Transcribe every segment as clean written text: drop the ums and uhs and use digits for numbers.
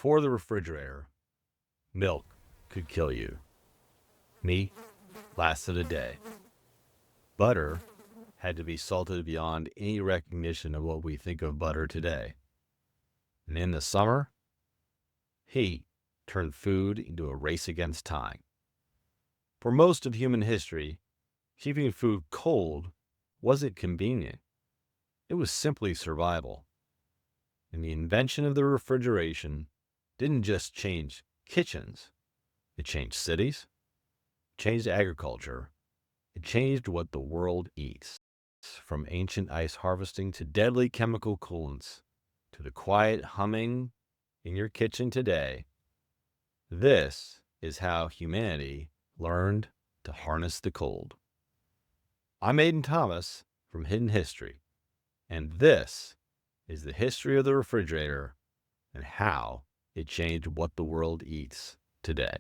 Before the refrigerator, milk could kill you. Meat lasted a day. Butter had to be salted beyond any recognition of what we think of butter today. And in the summer, heat turned food into a race against time. For most of human history, keeping food cold wasn't convenient. It was simply survival. And the invention of the refrigeration didn't just change kitchens. It changed cities, changed agriculture, it changed what the world eats. From ancient ice harvesting to deadly chemical coolants, to the quiet humming in your kitchen today, this is how humanity learned to harness the cold. I'm Aiden Thomas from Hidden History, and this is the history of the refrigerator and how it changed what the world eats today.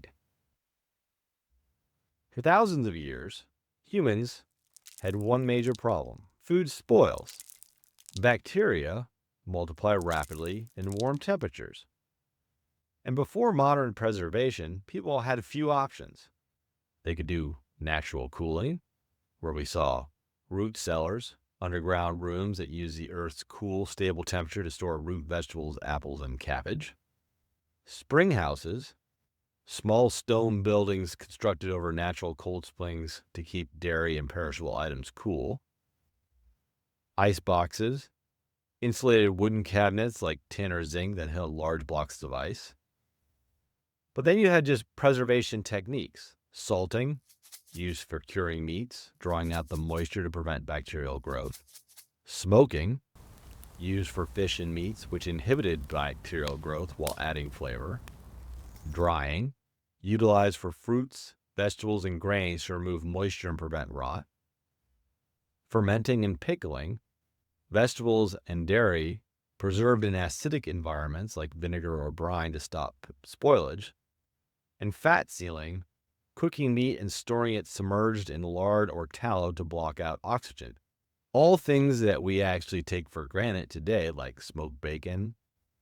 For thousands of years, humans had one major problem. Food spoils. Bacteria multiply rapidly in warm temperatures. And before modern preservation, people had a few options. They could do natural cooling, where we saw root cellars, underground rooms that use the Earth's cool, stable temperature to store root vegetables, apples, and cabbage. Spring houses, small stone buildings constructed over natural cold springs to keep dairy and perishable items cool. Ice boxes, insulated wooden cabinets like tin or zinc that held large blocks of ice. But then you had just preservation techniques. Salting, used for curing meats, drawing out the moisture to prevent bacterial growth. Smoking, used for fish and meats, which inhibited bacterial growth while adding flavor. Drying, utilized for fruits, vegetables, and grains to remove moisture and prevent rot. Fermenting and pickling, vegetables and dairy preserved in acidic environments like vinegar or brine to stop spoilage. And fat sealing, cooking meat and storing it submerged in lard or tallow to block out oxygen. All things that we actually take for granted today, like smoked bacon,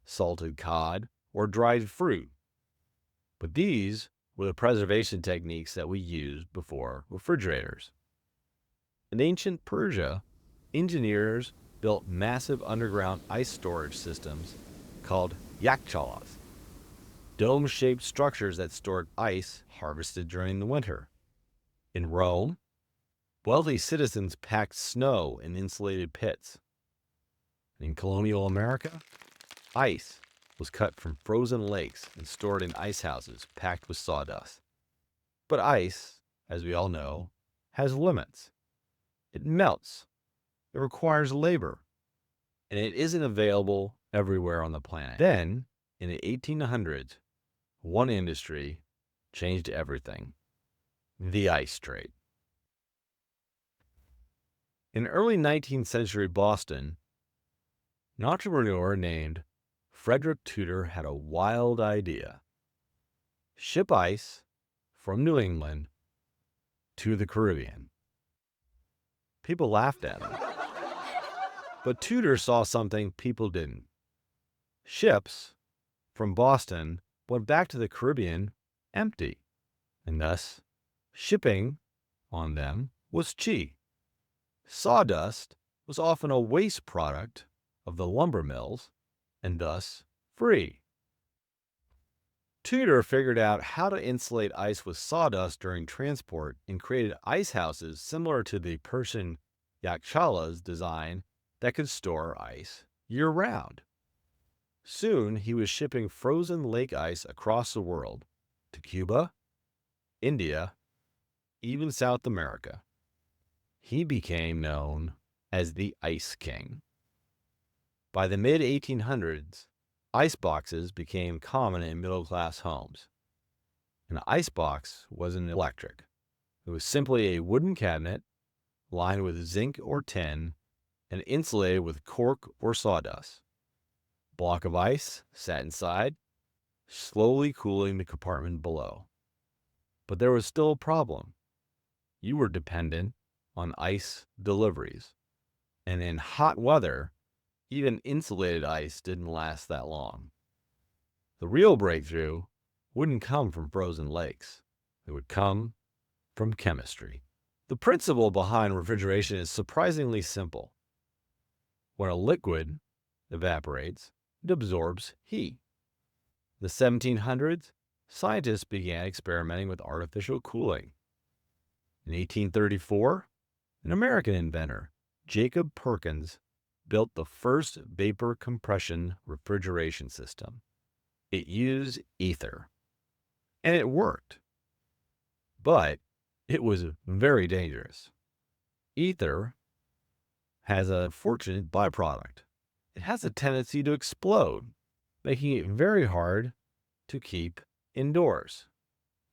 salted cod, or dried fruit. But these were the preservation techniques that we used before refrigerators. In ancient Persia, engineers built massive underground ice storage systems called yakchalas, dome-shaped structures that stored ice harvested during the winter. In Rome, wealthy citizens packed snow in insulated pits. In colonial America, ice was cut from frozen lakes and stored in ice houses packed with sawdust. But ice, as we all know, has limits. It melts. It requires labor. And it isn't available everywhere on the planet. Then, in the 1800s, one industry changed everything: the ice trade. In early 19th century Boston, an entrepreneur named Frederick Tudor had a wild idea: ship ice from New England to the Caribbean. People laughed at him. But Tudor saw something people didn't. Ships from Boston went back to the Caribbean empty, and thus shipping on them was cheap. Sawdust was often a waste product of the lumber mills, and thus free. Tudor figured out how to insulate ice with sawdust during transport and created ice houses similar to the Persian yakchalas design that could store ice year-round. Soon, he was shipping frozen lake ice across the world to Cuba, India, even South America. He became known as the Ice King. By the mid-1800s, ice boxes became common in middle-class homes. An ice box wasn't electric. It was simply a wooden cabinet lined with zinc or tin and insulated with cork or sawdust. A block of ice sat inside, slowly cooling the compartment below. But there was still a problem. You were dependent on ice deliveries. And in hot weather, even insulated ice didn't last that long. The real breakthrough wouldn't come from frozen lakes. It would come from chemistry. The principle behind refrigeration is surprisingly simple. When a liquid evaporates, it absorbs heat. In the 1700s, scientists began experimenting with artificial cooling. In 1834, an American inventor, Jacob Perkins, built the first vapor compression refrigeration system. It used ether, and it worked. But it was very dangerous. Ether has a fortunate byproduct. It has a tendency to explode, making it very hard to keep indoors.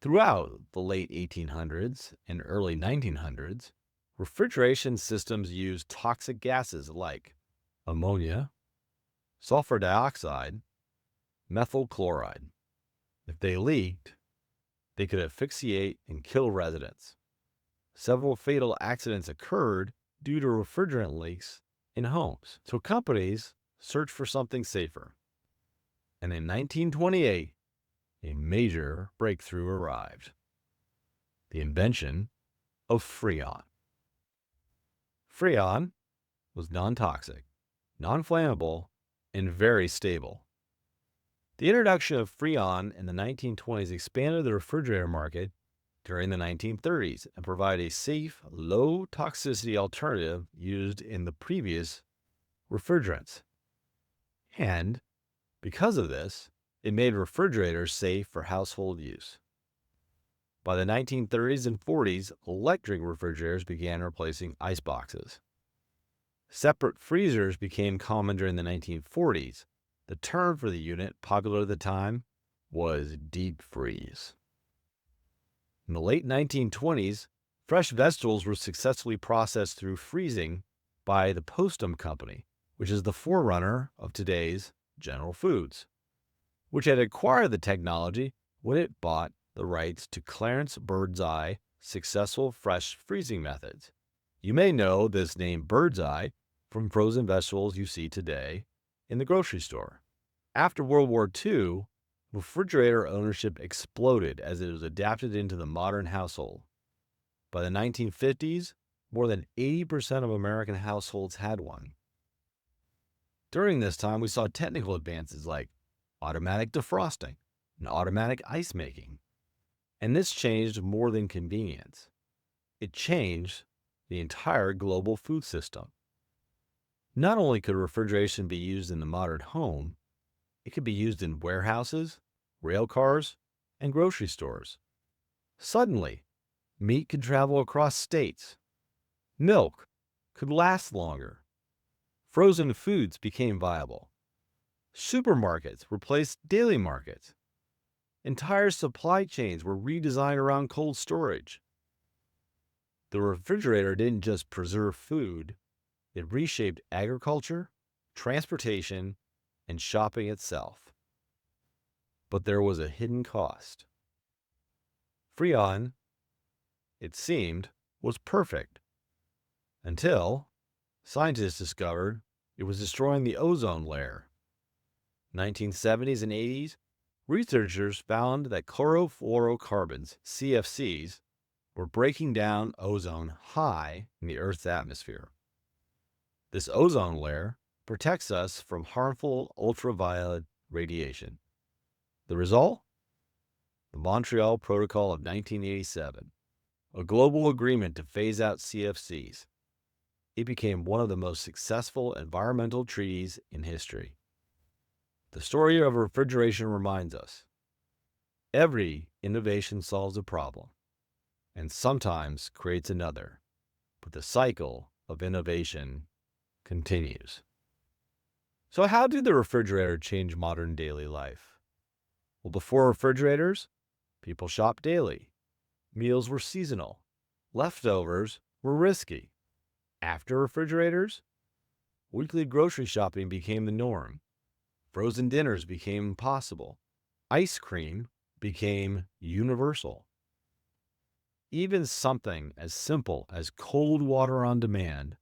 Throughout the late 1800s and early 1900s, refrigeration systems used toxic gases like ammonia, sulfur dioxide, methyl chloride. If they leaked, they could asphyxiate and kill residents. Several fatal accidents occurred due to refrigerant leaks in homes, so companies searched for something safer. And in 1928, a major breakthrough arrived: the invention of Freon. Freon was non-toxic, non-flammable, and very stable. The introduction of Freon in the 1920s expanded the refrigerator market during the 1930s and provided a safe, low-toxicity alternative used in the previous refrigerants. And because of this, it made refrigerators safe for household use. By the 1930s and 40s, electric refrigerators began replacing ice boxes. Separate freezers became common during the 1940s. The term for the unit, popular at the time, was deep freeze. In the late 1920s, fresh vegetables were successfully processed through freezing by the Postum Company, which is the forerunner of today's General Foods, which had acquired the technology when it bought the rights to Clarence Birdseye successful fresh freezing methods. You may know this name Birdseye from frozen vegetables you see today in the grocery store. After World War II, refrigerator ownership exploded as it was adapted into the modern household. By the 1950s, more than 80% of American households had one. During this time, we saw technical advances like automatic defrosting and automatic ice making. And this changed more than convenience. It changed the entire global food system. Not only could refrigeration be used in the modern home, it could be used in warehouses, rail cars, and grocery stores. Suddenly, meat could travel across states. Milk could last longer. Frozen foods became viable. Supermarkets replaced daily markets. Entire supply chains were redesigned around cold storage. The refrigerator didn't just preserve food, it reshaped agriculture, transportation, and shopping itself. But there was a hidden cost. Freon, it seemed, was perfect until scientists discovered it was destroying the ozone layer. 1970s and 80s, researchers found that chlorofluorocarbons, CFCs, were breaking down ozone high in the Earth's atmosphere. This ozone layer protects us from harmful ultraviolet radiation. The result? The Montreal Protocol of 1987, a global agreement to phase out CFCs. It became one of the most successful environmental treaties in history. The story of refrigeration reminds us, every innovation solves a problem, and sometimes creates another, but the cycle of innovation continues. So how did the refrigerator change modern daily life? Well, before refrigerators, people shopped daily. Meals were seasonal. Leftovers were risky. After refrigerators, weekly grocery shopping became the norm. Frozen dinners became possible. Ice cream became universal. Even something as simple as cold water on demand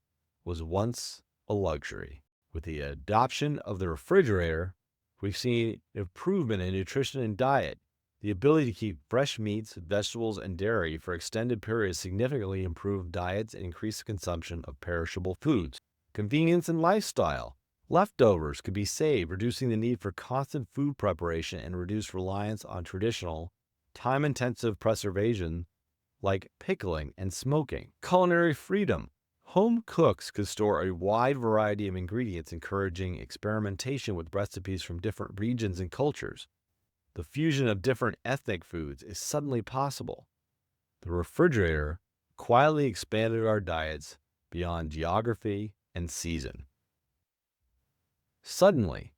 was once a luxury. With the adoption of the refrigerator, We've seen improvement in nutrition and diet. The ability to keep fresh meats, vegetables, and dairy for extended periods significantly improved diets and increased the consumption of perishable foods. Convenience and lifestyle. Leftovers could be saved, reducing the need for constant food preparation and reduce reliance on traditional, time-intensive preservation like pickling and smoking. Culinary freedom. Home cooks could store a wide variety of ingredients, encouraging experimentation with recipes from different regions and cultures. The fusion of different ethnic foods is suddenly possible. The refrigerator quietly expanded our diets beyond geography and season. Suddenly,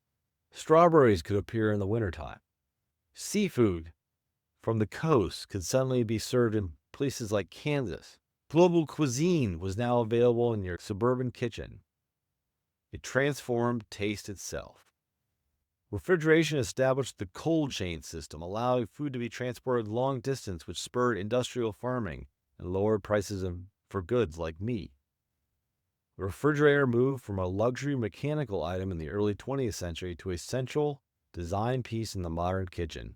strawberries could appear in the wintertime. Seafood from the coast could suddenly be served in places like Kansas. Global cuisine was now available in your suburban kitchen. It transformed taste itself. Refrigeration established the cold chain system, allowing food to be transported long distance, which spurred industrial farming and lowered prices for goods like meat. The refrigerator moved from a luxury mechanical item in the early 20th century to a central design piece in the modern kitchen,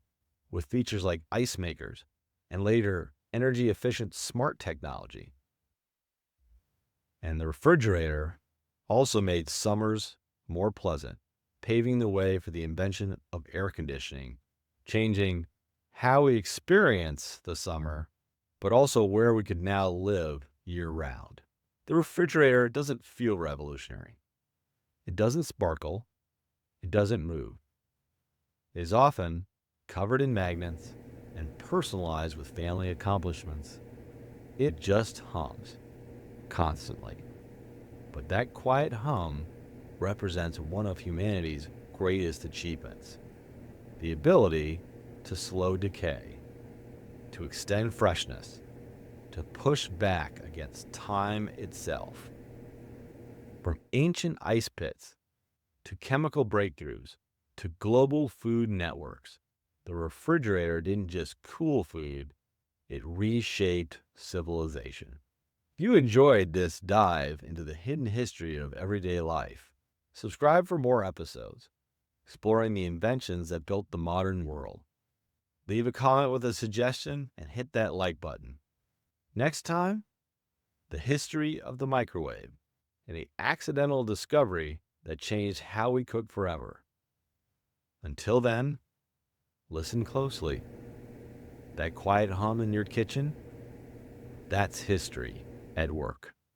with features like ice makers and later energy-efficient smart technology. And the refrigerator also made summers more pleasant, paving the way for the invention of air conditioning, changing how we experience the summer, but also where we could now live year-round. The refrigerator doesn't feel revolutionary. It doesn't sparkle. It doesn't move. It is often covered in magnets and personalized with family accomplishments. It just hums constantly. But that quiet hum represents one of humanity's greatest achievements: the ability to slow decay, to extend freshness, to push back against time itself. From ancient ice pits to chemical breakthroughs to global food networks, the refrigerator didn't just cool food, it reshaped civilization. If you enjoyed this dive into the hidden history of everyday life, subscribe for more episodes exploring the inventions that built the modern world. Leave a comment with a suggestion and hit that like button. Next time, the history of the microwave and the accidental discovery that changed how we cook forever. Until then, listen closely. That quiet hum in your kitchen, that's history at work.